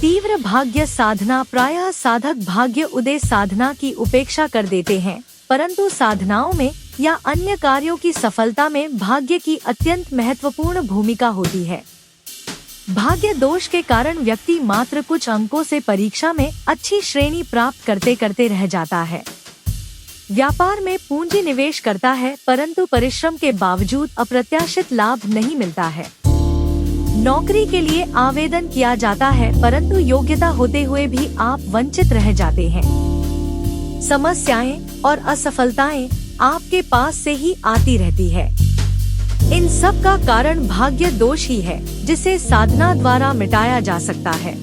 तीव्र भाग्य साधना प्रायः साधक भाग्य उदय साधना की उपेक्षा कर देते हैं, परंतु साधनाओं में या अन्य कार्यों की सफलता में भाग्य की अत्यंत महत्वपूर्ण भूमिका होती है। भाग्य दोष के कारण व्यक्ति मात्र कुछ अंकों से परीक्षा में अच्छी श्रेणी प्राप्त करते करते रह जाता है। व्यापार में पूंजी निवेश करता है, परंतु परिश्रम के बावजूद अप्रत्याशित लाभ नहीं मिलता है। नौकरी के लिए आवेदन किया जाता है, परंतु योग्यता होते हुए भी आप वंचित रह जाते हैं। समस्याएं और असफलताएं आपके पास से ही आती रहती है। इन सब का कारण भाग्य दोष ही है, जिसे साधना द्वारा मिटाया जा सकता है।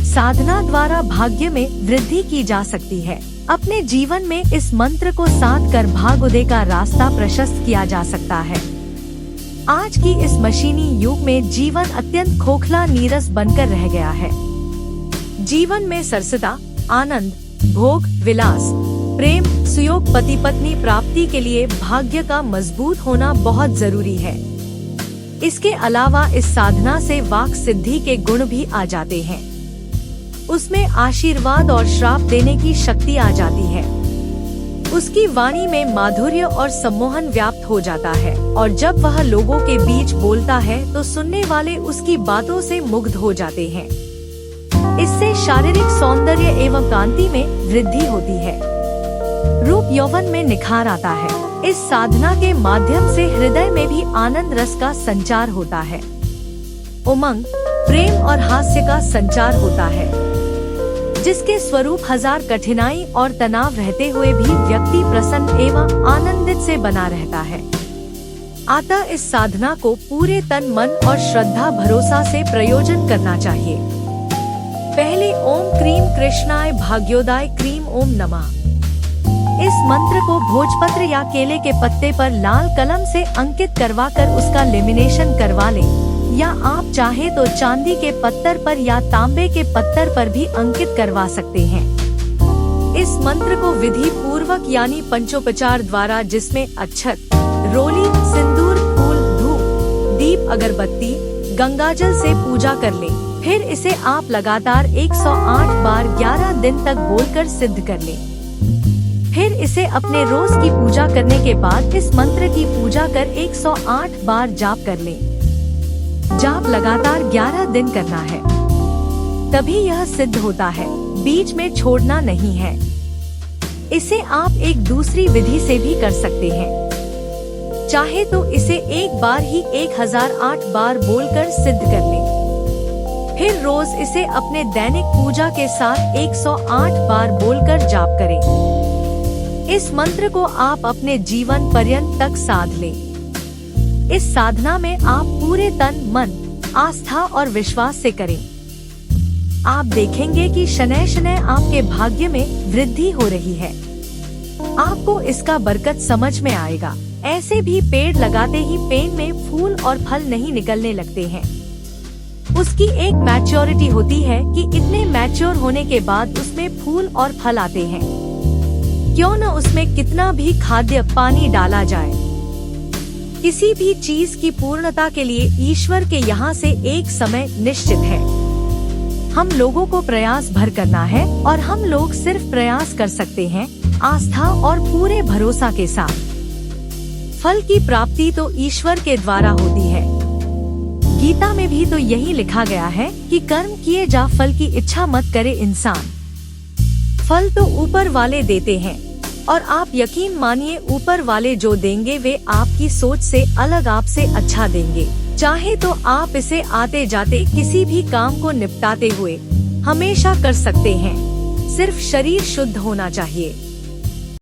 साधना द्वारा भाग्य में वृद्धि की जा सकती है। अपने जीवन में इस मंत्र को साध कर भाग्योदय का रास्ता प्रशस्त किया जा सकता है। आज की इस मशीनी युग में जीवन अत्यंत खोखला नीरस बनकर रह गया है। जीवन में सरसता, आनंद, भोग, विलास, प्रेम, सुयोग, पति पत्नी प्राप्ति के लिए भाग्य का मजबूत होना बहुत जरूरी है। इसके अलावा इस साधना से वाक सिद्धि के गुण भी आ जाते हैं। उसमें आशीर्वाद और श्राप देने की शक्ति आ जाती है। उसकी वाणी में माधुर्य और सम्मोहन व्याप्त हो जाता है, और जब वह लोगों के बीच बोलता है तो सुनने वाले उसकी बातों से मुग्ध हो जाते हैं। इससे शारीरिक सौंदर्य एवं कांति में वृद्धि होती है। रूप यौवन में निखार आता है। इस साधना के माध्यम से हृदय में भी आनंद रस का संचार होता है। उमंग, प्रेम और हास्य का संचार होता है, जिसके स्वरूप हजार कठिनाई और तनाव रहते हुए भी व्यक्ति प्रसन्न एवं आनंदित से बना रहता है। अतः इस साधना को पूरे तन, मन और श्रद्धा भरोसा से प्रयोजन करना चाहिए। पहले ओम क्रीम कृष्णाय भाग्योदय क्रीम ओम नमः। इस मंत्र को भोजपत्र या केले के पत्ते पर लाल कलम से अंकित करवाकर उसका लेमिनेशन करवा लें, या आप चाहे तो चांदी के पत्थर पर या तांबे के पत्थर पर भी अंकित करवा सकते हैं। इस मंत्र को विधि पूर्वक यानी पंचोपचार द्वारा, जिसमें अक्षत, रोली, सिंदूर, फूल, धूप, दीप, अगरबत्ती, गंगाजल से पूजा कर लें। फिर इसे आप लगातार 108 बार 11 दिन तक बोलकर सिद्ध कर लें। फिर इसे अपने रोज की पूजा करने के बाद इस मंत्र की पूजा कर 108 बार जाप कर लें। जाप लगातार 11 दिन करना है, तभी यह सिद्ध होता है, बीच में छोड़ना नहीं है। इसे आप एक दूसरी विधि से भी कर सकते हैं। चाहे तो इसे एक बार ही 1008 बार बोलकर सिद्ध कर लें। फिर रोज इसे अपने दैनिक पूजा के साथ 108 बार बोलकर जाप करें। इस मंत्र को आप अपने जीवन पर्यंत तक साध लें। इस साधना में आप पूरे तन, मन, आस्था और विश्वास से करें। आप देखेंगे कि शनय शनय आपके भाग्य में वृद्धि हो रही है। आपको इसका बरकत समझ में आएगा। ऐसे भी पेड़ लगाते ही पेड़ में फूल और फल नहीं निकलने लगते हैं। उसकी एक मैच्योरिटी होती है कि इतने मैच्योर होने के बाद उसमें फूल और फल आते हैं। क्यों न उसमें कितना भी खाद्य पानी डाला जाए। किसी भी चीज की पूर्णता के लिए ईश्वर के यहाँ से एक समय निश्चित है। हम लोगों को प्रयास भर करना है, और हम लोग सिर्फ प्रयास कर सकते हैं आस्था और पूरे भरोसा के साथ। फल की प्राप्ति तो ईश्वर के द्वारा होती है। गीता में भी तो यही लिखा गया है कि कर्म किए जा, फल की इच्छा मत करे इंसान। फल तो ऊपर वाले देते हैं, और आप यकीन मानिए ऊपर वाले जो देंगे वे आपकी सोच से अलग आपसे अच्छा देंगे। चाहे तो आप इसे आते जाते किसी भी काम को निपटाते हुए हमेशा कर सकते हैं। सिर्फ शरीर शुद्ध होना चाहिए।